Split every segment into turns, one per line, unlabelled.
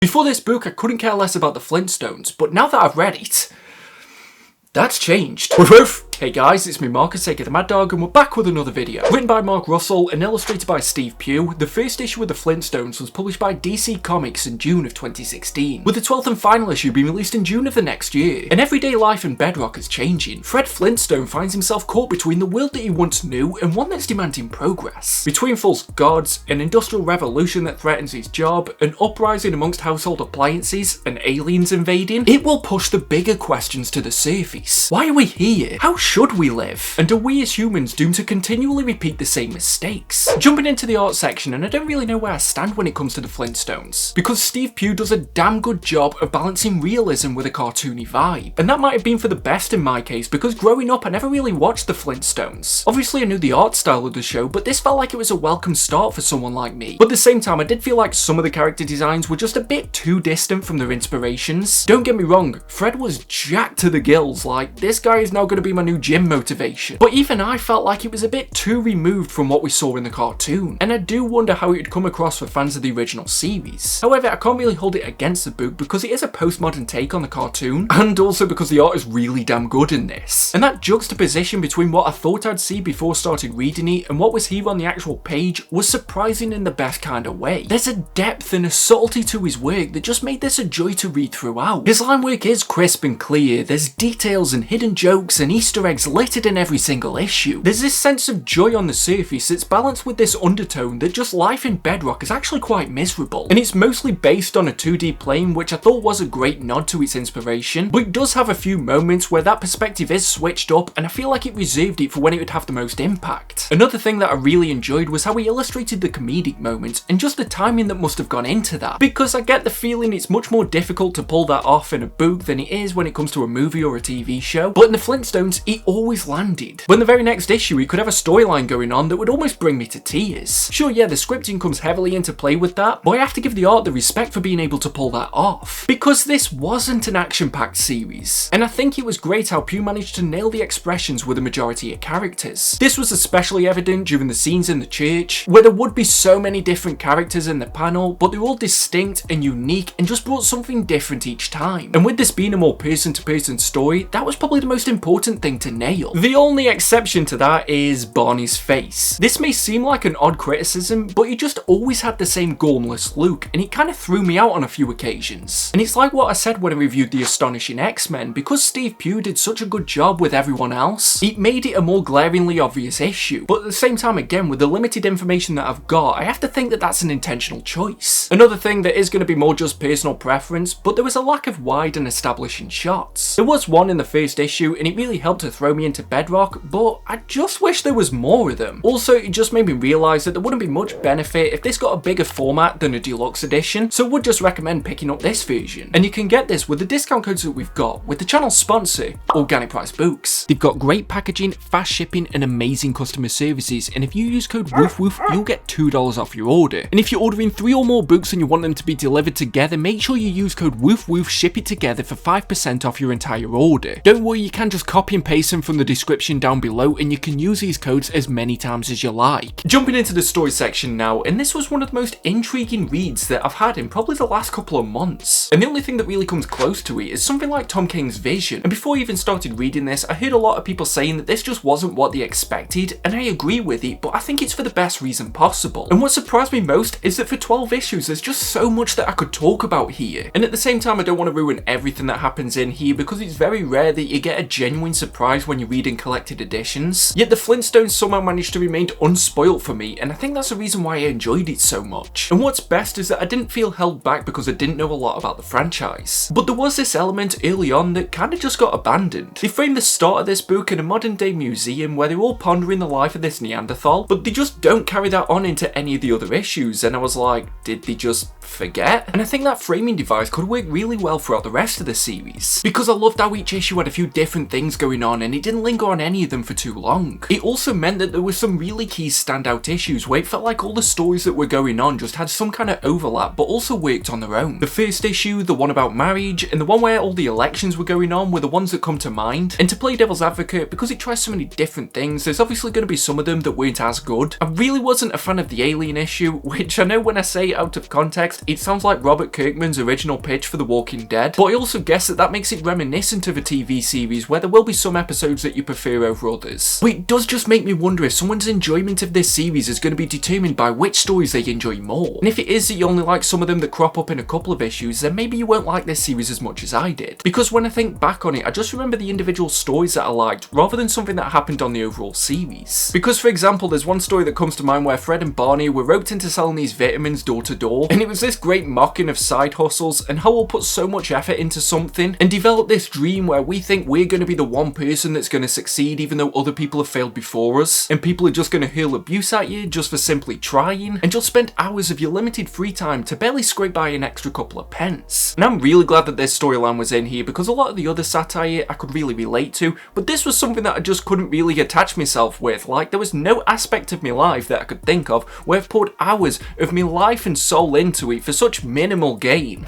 Before this book, I couldn't care less about the Flintstones, but now that I've read it, that's changed. Woof woof! Hey guys, it's me Marcus, aka the Mad Dog, and we're back with another video. Written by Mark Russell and illustrated by Steve Pugh, the first issue of the Flintstones was published by DC Comics in June of 2016, with the 12th and final issue being released in June of the next year. And everyday life in Bedrock is changing. Fred Flintstone finds himself caught between the world that he once knew and one that's demanding progress. Between false gods, an industrial revolution that threatens his job, an uprising amongst household appliances, and aliens invading, it will push the bigger questions to the surface. Why are we here? How should we live? And are we as humans doomed to continually repeat the same mistakes? Jumping into the art section, and I don't really know where I stand when it comes to the Flintstones, because Steve Pugh does a damn good job of balancing realism with a cartoony vibe. And that might have been for the best in my case, because growing up I never really watched the Flintstones. Obviously I knew the art style of the show, but this felt like it was a welcome start for someone like me. But at the same time I did feel like some of the character designs were just a bit too distant from their inspirations. Don't get me wrong, Fred was jacked to the gills, like this guy is now going to be my new gym motivation. But even I felt like it was a bit too removed from what we saw in the cartoon, and I do wonder how it would come across for fans of the original series. However, I can't really hold it against the book because it is a postmodern take on the cartoon, and also because the art is really damn good in this. And that juxtaposition between what I thought I'd see before I started reading it and what was here on the actual page was surprising in the best kind of way. There's a depth and a subtlety to his work that just made this a joy to read throughout. His line work is crisp and clear, there's details and hidden jokes and Easter eggs littered in every single issue. There's this sense of joy on the surface that's balanced with this undertone that just life in Bedrock is actually quite miserable. And it's mostly based on a 2D plane, which I thought was a great nod to its inspiration, but it does have a few moments where that perspective is switched up and I feel like it reserved it for when it would have the most impact. Another thing that I really enjoyed was how he illustrated the comedic moments and just the timing that must have gone into that, because I get the feeling it's much more difficult to pull that off in a book than it is when it comes to a movie or a TV show, but in the Flintstones it always landed. When the very next issue he could have a storyline going on that would almost bring me to tears. Sure, yeah, the scripting comes heavily into play with that, but I have to give the art the respect for being able to pull that off, because this wasn't an action-packed series, and I think it was great how Pugh managed to nail the expressions with the majority of characters. This was especially evident during the scenes in the church, where there would be so many different characters in the panel, but they're all distinct and unique and just brought something different each time. And with this being a more person-to-person story, that was probably the most important thing to nail. The only exception to that is Barney's face. This may seem like an odd criticism, but he just always had the same gormless look, and it kind of threw me out on a few occasions. And it's like what I said when I reviewed The Astonishing X-Men, because Steve Pugh did such a good job with everyone else, it made it a more glaringly obvious issue. But at the same time, again, with the limited information that I've got, I have to think that that's an intentional choice. Another thing that is going to be more just personal preference, but there was a lack of wide and establishing shots. There was one in the first issue, and it really helped to throw me into Bedrock, but I just wish there was more of them. Also, it just made me realise that there wouldn't be much benefit if this got a bigger format than a deluxe edition, so I would just recommend picking up this version. And you can get this with the discount codes that we've got with the channel's sponsor, Organic Price Books. They've got great packaging, fast shipping, and amazing customer services, and if you use code WOOFWOOF, you'll get $2 off your order. And if you're ordering 3 or more books and you want them to be delivered together, make sure you use code WOOFWOOF, ship it together for 5% off your entire order. Don't worry, you can just copy and paste them from the description down below, and you can use these codes as many times as you like. Jumping into the story section now, and this was one of the most intriguing reads that I've had in probably the last couple of months. And the only thing that really comes close to it is something like Tom King's Vision. And before I even started reading this, I heard a lot of people saying that this just wasn't what they expected, and I agree with it, but I think it's for the best reason possible. And what surprised me most is that for 12 issues, there's just so much that I could talk about here. And at the same time, I don't want to ruin everything that happens in here, because it's very rare that you get a genuine surprise when you're reading collected editions. Yet the Flintstones somehow managed to remain unspoilt for me, and I think that's the reason why I enjoyed it so much. And what's best is that I didn't feel held back because I didn't know a lot about the franchise. But there was this element early on that kind of just got abandoned. They framed the start of this book in a modern day museum where they're all pondering the life of this Neanderthal, but they just don't carry that on into any of the other issues, and I was like, did they just forget? And I think that framing device could work really well throughout the rest of the series, because I loved how each issue had a few different things going on, on, and it didn't linger on any of them for too long. It also meant that there were some really key standout issues where it felt like all the stories that were going on just had some kind of overlap but also worked on their own. The first issue, the one about marriage, and the one where all the elections were going on were the ones that come to mind. And to play devil's advocate, because it tries so many different things, there's obviously going to be some of them that weren't as good. I really wasn't a fan of the alien issue, which I know when I say out of context, it sounds like Robert Kirkman's original pitch for The Walking Dead, but I also guess that that makes it reminiscent of a TV series where there will be some episodes that you prefer over others. But it does just make me wonder if someone's enjoyment of this series is going to be determined by which stories they enjoy more. And if it is that you only like some of them that crop up in a couple of issues, then maybe you won't like this series as much as I did. Because when I think back on it, I just remember the individual stories that I liked rather than something that happened on the overall series. Because for example, there's one story that comes to mind where Fred and Barney were roped into selling these vitamins door to door, and it was this great mocking of side hustles and how we'll put so much effort into something and develop this dream where we think we're going to be the one person that's going to succeed even though other people have failed before us, and people are just going to hurl abuse at you just for simply trying, and you'll spend hours of your limited free time to barely scrape by an extra couple of pence. And I'm really glad that this storyline was in here because a lot of the other satire I could really relate to, but this was something that I just couldn't really attach myself with. Like, there was no aspect of my life that I could think of where I've poured hours of my life and soul into it for such minimal gain.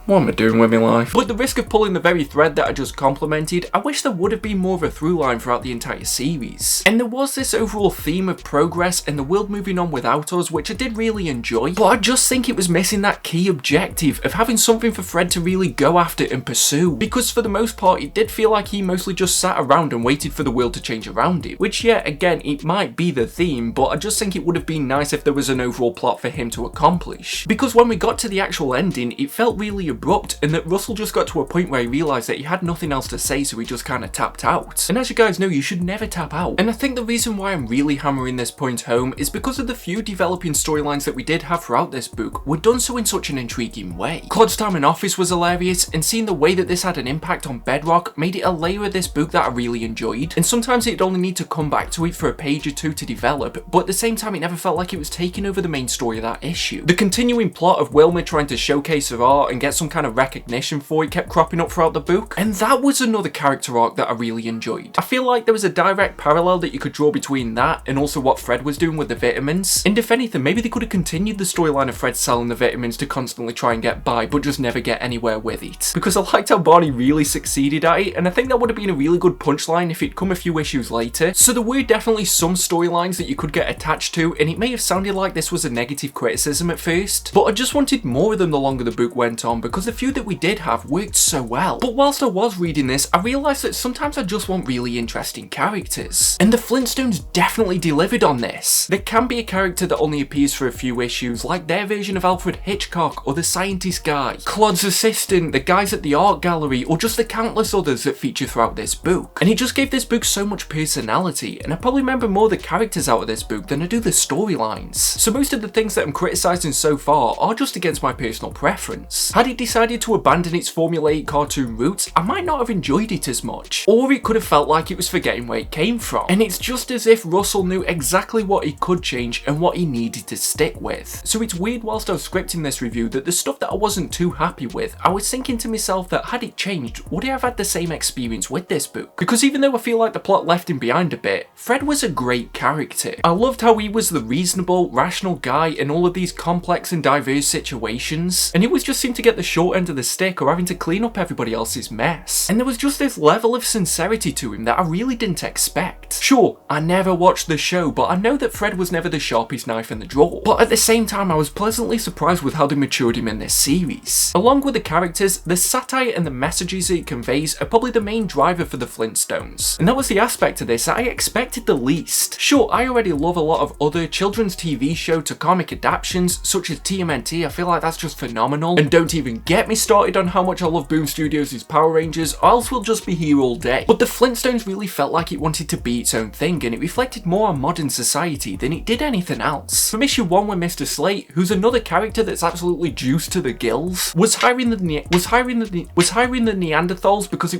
What am I doing with my life? But at the risk of pulling the very thread that I just complimented, I wish there would have been more of a through line throughout the entire series. And there was this overall theme of progress and the world moving on without us, which I did really enjoy, but I just think it was missing that key objective of having something for Fred to really go after and pursue. Because for the most part, it did feel like he mostly just sat around and waited for the world to change around him. Which, yeah, again, it might be the theme, but I just think it would have been nice if there was an overall plot for him to accomplish. Because when we got to the actual ending, it felt really abrupt, and that Russell just got to a point where he realised that he had nothing else to say, so he just kind of tapped out. And as you guys know, you should never tap out. And I think the reason why I'm really hammering this point home is because of the few developing storylines that we did have throughout this book were done so in such an intriguing way. Clod's time in office was hilarious, and seeing the way that this had an impact on Bedrock made it a layer of this book that I really enjoyed. And sometimes it'd only need to come back to it for a page or two to develop, but at the same time it never felt like it was taking over the main story of that issue. The continuing plot of Wilma trying to showcase her art and get some kind of recognition for it kept cropping up throughout the book, and that was another character arc that I really enjoyed. I feel like there was a direct parallel that you could draw between that and also what Fred was doing with the vitamins, and if anything, maybe they could have continued the storyline of Fred selling the vitamins to constantly try and get by but just never get anywhere with it, because I liked how Barney really succeeded at it, and I think that would have been a really good punchline if it'd come a few issues later. So there were definitely some storylines that you could get attached to, and it may have sounded like this was a negative criticism at first, but I just wanted more of them the longer the book went on, because the few that we did have worked so well. But whilst I was reading this, I realised that sometimes I just want really interesting characters, and the Flintstones definitely delivered on this. There can be a character that only appears for a few issues, like their version of Alfred Hitchcock or the scientist guy, Clod's assistant, the guys at the art gallery, or just the countless others that feature throughout this book. And it just gave this book so much personality, and I probably remember more of the characters out of this book than I do the storylines. So most of the things that I'm criticising so far are just against my personal preference. Had it decided to abandon its formulaic cartoon roots, I might not have enjoyed it as much, or it could have felt like it was forgetting where it came from. And it's just as if Russell knew exactly what he could change and what he needed to stick with. So it's weird whilst I was scripting this review that the stuff that I wasn't too happy with, I was thinking to myself that had it changed, would I have had the same experience with this book? Because even though I feel like the plot left him behind a bit, Fred was a great character. I loved how he was the reasonable, rational guy in all of these complex and diverse situations, and he always just seemed to get the short end of the stick or having to clean up everybody else's mess. And there was just this level of sincerity to him that I really didn't expect. Sure, I never watched the show, but I know that Fred was never the sharpest knife in the drawer. But at the same time, I was pleasantly surprised with how they matured him in this series. Along with the characters, the satire and the messages it conveys are probably the main driver for the Flintstones. And that was the aspect of this that I expected the least. Sure, I already love a lot of other children's TV show to comic adaptations, such as TMNT. I feel like that's just phenomenal. And don't even get me started on how much I love Boom Studios' Power Rangers, or else we'll just be here all day. But the Flintstones really felt like it wanted to be its own thing, and it reflected more on modern society than it did anything else. From issue 1 with Mr. Slate, who's another character that's absolutely juiced to the gills, was hiring the Neanderthals because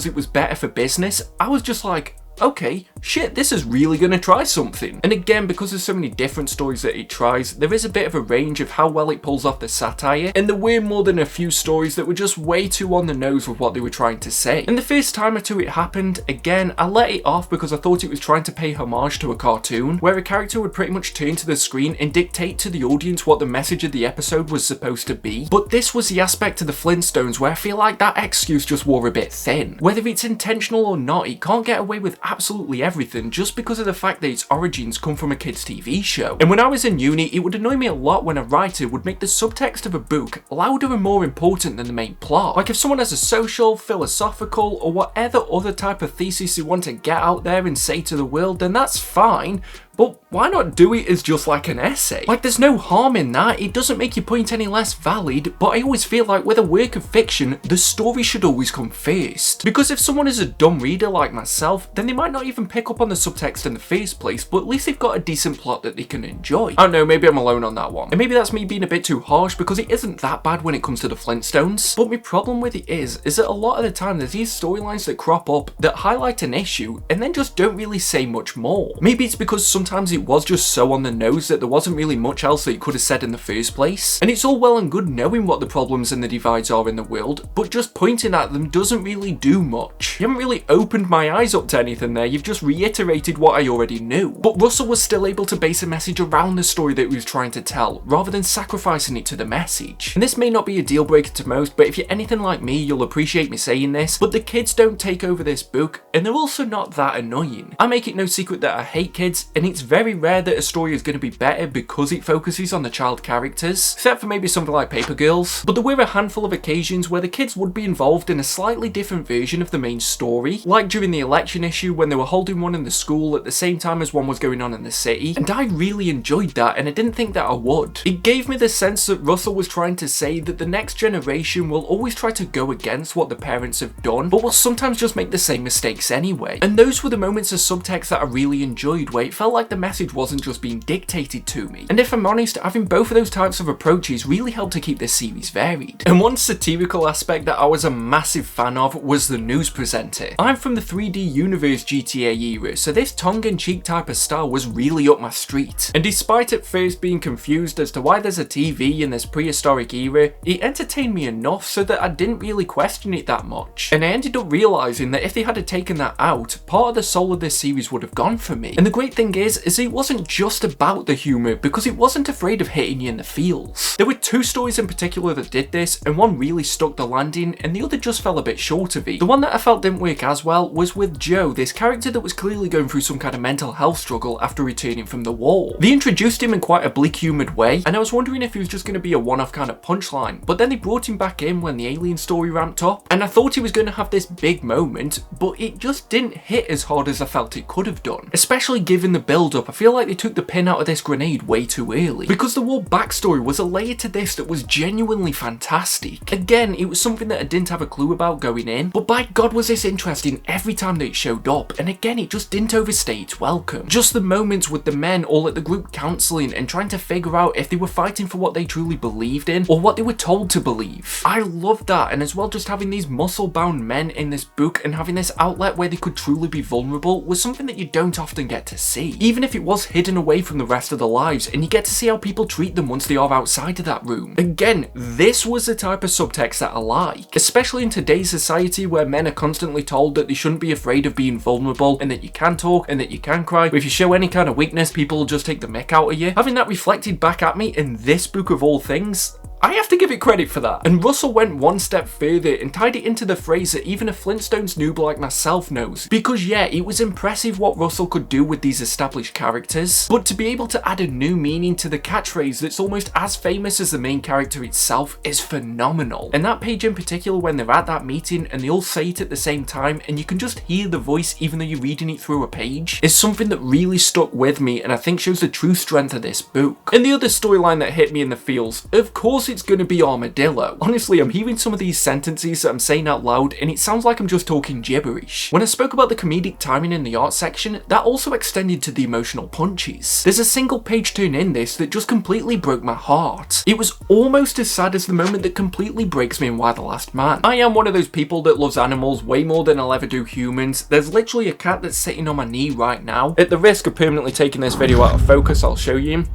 it was better for business. I was just like, okay, shit, this is really gonna try something. And again, because there's so many different stories that it tries, there is a bit of a range of how well it pulls off the satire, and there were more than a few stories that were just way too on the nose with what they were trying to say. And the first time or two it happened, again, I let it off because I thought it was trying to pay homage to a cartoon, where a character would pretty much turn to the screen and dictate to the audience what the message of the episode was supposed to be. But this was the aspect of the Flintstones where I feel like that excuse just wore a bit thin. Whether it's intentional or not, it can't get away with absolutely everything just because of the fact that its origins come from a kids' TV show. And when I was in uni, it would annoy me a lot when a writer would make the subtext of a book louder and more important than the main plot. Like if someone has a social, philosophical, or whatever other type of thesis they want to get out there and say to the world, then that's fine. But why not do it as just like an essay? Like there's no harm in that, it doesn't make your point any less valid, but I always feel like with a work of fiction, the story should always come first. Because if someone is a dumb reader like myself, then they might not even pick up on the subtext in the first place, but at least they've got a decent plot that they can enjoy. I don't know, maybe I'm alone on that one. And maybe that's me being a bit too harsh because it isn't that bad when it comes to the Flintstones. But my problem with it is that a lot of the time there's these storylines that crop up that highlight an issue and then just don't really say much more. Maybe it's because sometimes it was just so on the nose that there wasn't really much else that you could have said in the first place. And it's all well and good knowing what the problems and the divides are in the world, but just pointing at them doesn't really do much. You haven't really opened my eyes up to anything there, you've just reiterated what I already knew. But Russell was still able to base a message around the story that he was trying to tell, rather than sacrificing it to the message. And this may not be a deal breaker to most, but if you're anything like me, you'll appreciate me saying this, but the kids don't take over this book, and they're also not that annoying. I make it no secret that I hate kids, and it's very rare that a story is going to be better because it focuses on the child characters, except for maybe something like Paper Girls. But there were a handful of occasions where the kids would be involved in a slightly different version of the main story, like during the election issue when they were holding one in the school at the same time as one was going on in the city, and I really enjoyed that, and I didn't think that I would. It gave me the sense that Russell was trying to say that the next generation will always try to go against what the parents have done, but will sometimes just make the same mistakes anyway. And those were the moments of subtext that I really enjoyed, where it felt like the message wasn't just being dictated to me. And if I'm honest, having both of those types of approaches really helped to keep this series varied. And one satirical aspect that I was a massive fan of was the news presenter. I'm from the 3D Universe GTA era, so this tongue-in-cheek type of style was really up my street. And despite at first being confused as to why there's a TV in this prehistoric era, it entertained me enough so that I didn't really question it that much. And I ended up realising that if they had taken that out, part of the soul of this series would have gone for me. And the great thing is it wasn't just about the humour, because it wasn't afraid of hitting you in the feels. There were two stories in particular that did this, and one really stuck the landing, and the other just fell a bit short of it. The one that I felt didn't work as well was with Joe, this character that was clearly going through some kind of mental health struggle after returning from the war. They introduced him in quite a bleak humoured way, and I was wondering if he was just going to be a one-off kind of punchline, but then they brought him back in when the alien story ramped up, and I thought he was going to have this big moment, but it just didn't hit as hard as I felt it could have done. Especially given the build-up, I feel like they took the pin out of this grenade way too early, because the war backstory was a layer to this that was genuinely fantastic. Again, it was something that I didn't have a clue about going in, but by God was this interesting every time that it showed up, and again it just didn't overstay its welcome. Just the moments with the men all at the group counselling and trying to figure out if they were fighting for what they truly believed in or what they were told to believe. I loved that, and as well just having these muscle-bound men in this book and having this outlet where they could truly be vulnerable was something that you don't often get to see, even if it was hidden away from the rest of their lives, and you get to see how people treat them once they are outside of that room. Again, this was the type of subtext that I like, especially in today's society where men are constantly told that they shouldn't be afraid of being vulnerable and that you can talk and that you can cry, but if you show any kind of weakness, people will just take the mick out of you. Having that reflected back at me in this book of all things, I have to give it credit for that. And Russell went one step further and tied it into the phrase that even a Flintstones noob like myself knows. Because yeah, it was impressive what Russell could do with these established characters, but to be able to add a new meaning to the catchphrase that's almost as famous as the main character itself is phenomenal. And that page in particular, when they're at that meeting and they all say it at the same time and you can just hear the voice even though you're reading it through a page, is something that really stuck with me and I think shows the true strength of this book. And the other storyline that hit me in the feels, of course, it's gonna be Armadillo. Honestly, I'm hearing some of these sentences that I'm saying out loud and it sounds like I'm just talking gibberish. When I spoke about the comedic timing in the art section, that also extended to the emotional punches. There's a single page turn in this that just completely broke my heart. It was almost as sad as the moment that completely breaks me in Y the Last Man. I am one of those people that loves animals way more than I'll ever do humans. There's literally a cat that's sitting on my knee right now. At the risk of permanently taking this video out of focus, I'll show you him.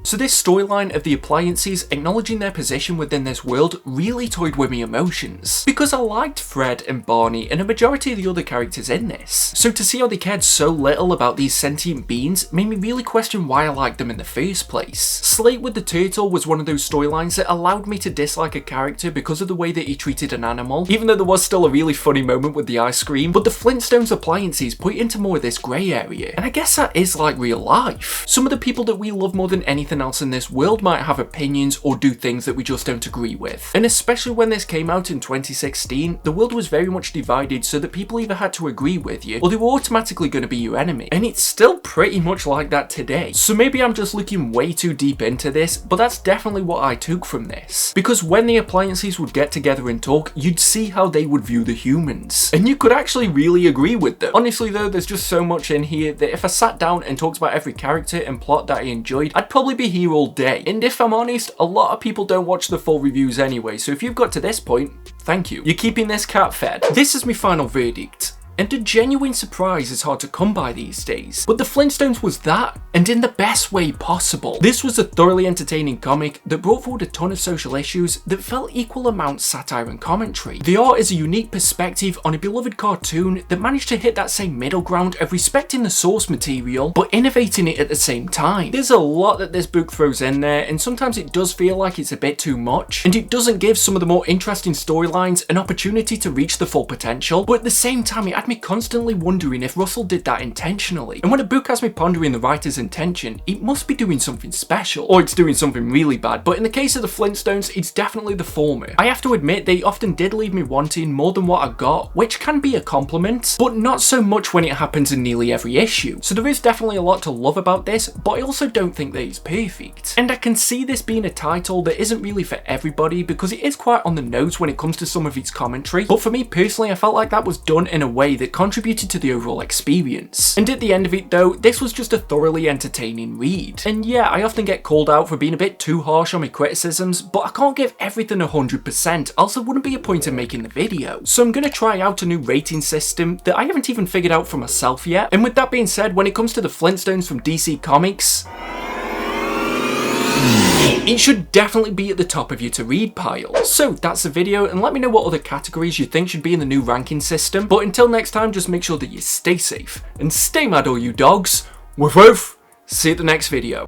So this storyline of the appliances acknowledging their position within this world really toyed with me emotions, because I liked Fred and Barney and a majority of the other characters in this. So to see how they cared so little about these sentient beings made me really question why I liked them in the first place. Slate with the Turtle was one of those storylines that allowed me to dislike a character because of the way that he treated an animal, even though there was still a really funny moment with the ice cream, but the Flintstones appliances put into more of this grey area, and I guess that is like real life. Some of the people that we love more than anything else in this world might have opinions or do things that we just don't agree with. And especially when this came out in 2016, the world was very much divided so that people either had to agree with you or they were automatically going to be your enemy. And it's still pretty much like that today. So maybe I'm just looking way too deep into this, but that's definitely what I took from this. Because when the appliances would get together and talk, you'd see how they would view the humans. And you could actually really agree with them. Honestly though, there's just so much in here that if I sat down and talked about every character and plot that I enjoyed, I'd probably be here all day. And if I'm honest, a lot of people don't watch the full reviews anyway, so if you've got to this point, thank you. You're keeping this cat fed. This is my final verdict. And a genuine surprise is hard to come by these days. But the Flintstones was that, and in the best way possible. This was a thoroughly entertaining comic that brought forward a ton of social issues that felt equal amounts satire and commentary. The art is a unique perspective on a beloved cartoon that managed to hit that same middle ground of respecting the source material, but innovating it at the same time. There's a lot that this book throws in there, and sometimes it does feel like it's a bit too much, and it doesn't give some of the more interesting storylines an opportunity to reach the full potential, but at the same time it had me constantly wondering if Russell did that intentionally. And when a book has me pondering the writer's intention, it must be doing something special, or it's doing something really bad, but in the case of the Flintstones, it's definitely the former. I have to admit, they often did leave me wanting more than what I got, which can be a compliment, but not so much when it happens in nearly every issue. So there is definitely a lot to love about this, but I also don't think that it's perfect. And I can see this being a title that isn't really for everybody because it is quite on the nose when it comes to some of its commentary, but for me personally, I felt like that was done in a way that contributed to the overall experience. And at the end of it though, this was just a thoroughly entertaining read. And yeah, I often get called out for being a bit too harsh on my criticisms, but I can't give everything 100%, else there wouldn't be a point in making the video. So I'm gonna try out a new rating system that I haven't even figured out for myself yet. And with that being said, when it comes to the Flintstones from DC Comics, it should definitely be at the top of your to read pile. So that's the video, and let me know what other categories you think should be in the new ranking system. But until next time, just make sure that you stay safe and stay mad, all you dogs. Woof woof. See you at the next video.